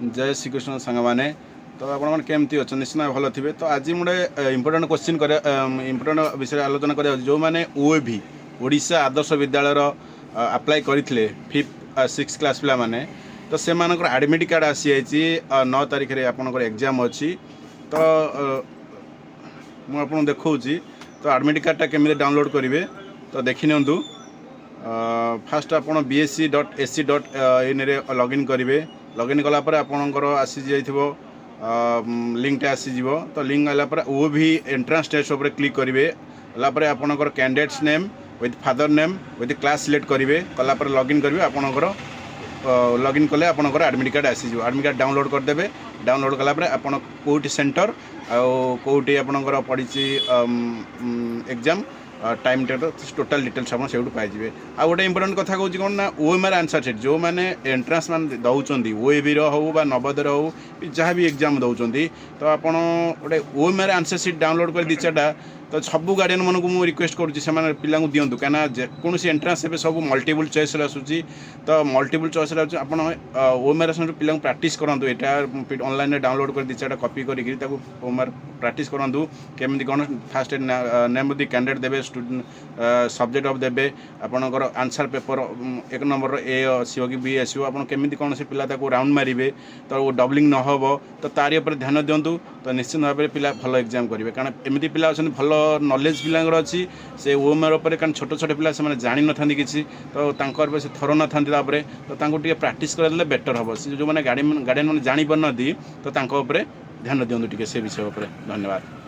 जय श्रीकृष्ण सांग मैंने तो आपमती अच्छा निश्चित भल थे। तो आज मुझे इंपोर्टाट क्वेश्चन इंपोर्टाट विषय आलोचना करा जो मैंने ओएवी ओडिशा आदर्श विद्यालय अप्लाई करते 5th 6th क्लास पिला माने तो से एडमिट कार्ड आसी जाइए 9 तारिख में आपंकर एग्जाम अच्छी। तो मुझे देखा तो एडमिट कार्डटा केमी डाउनलोड करेंगे तो देखी नियंतु। फास्ट आप bsc.ac.in लॉगिन करेंगे। लॉगिन कलापर आपणकर आसी जाइथिबो लिंकटा आसीज। तो लिंक आलापर वो भी एंट्रांस टेस्ट उपर क्लिक करेंगे। कलापर आपणकर candidates name with father name with class select करेंगे। कलापर लॉगिन करेंगे आपणकर लॉगिन कले आपणकर एडमिट कार्ड आसीज। एडमिट कार्ड डाउनलोड करदेवे। डाउनलोड कलापर आपन कोटी सेंटर आउटी आपणकर पड़ी एग्जाम टाइम टोटाल डिटेल्स आप पाइबे। आ गोटे इंपोर्टेंट कथा कौन कौन ना ओएमआर आंसर सीट जो मैंने एंट्रांस मान दौरान ओएवी हो नवोदय हो जहाँ भी एग्जाम दौरान तो आपड़ गोटे ओएमआर आंसर सीट डाउनलोड कर दी चार्टा तो सबू गार्डियन मानक मुझे रिक्वेस्ट करुँच पिला दिंतु कहीं जेकोसी एंट्रांस ए सब मल्टीपल चॉइस आसूसी। तो मल्टीपल चॉइस आप ओएमआर पिला प्राक्ट करूँ यहाँ ऑनलाइन डाउनलोड कर दी चार्टा कॉपी करके ओएमआर प्राक्ट करूँ केमी कौन फास्ट नेम दी कैंडिडेट देवे स्टूडेंट सब्जेक्ट ऑफ देवे आपणकर आंसर पेपर 1 नंबर ए आसो कि बी आसो आप केमी कौन से पिला राउंड मारे तो डबलिंग न हो तो तारी उपर ध्यान दिंतु। तो निश्चित भाव में पिला भल एग्जाम करेंगे कारण एमती पिला अच्छा भल नॉलेज पिलांगर अच्छी से ओएमआर उपर कारण छोट छोट पिला से जानी न था किसी तो तांकर से थर न था तो प्राक्ट कर बेटर हम से जो मैंने गार्डियन मैंने जापार तो ध्यान दिंतु टे से विषय पर। धन्यवाद।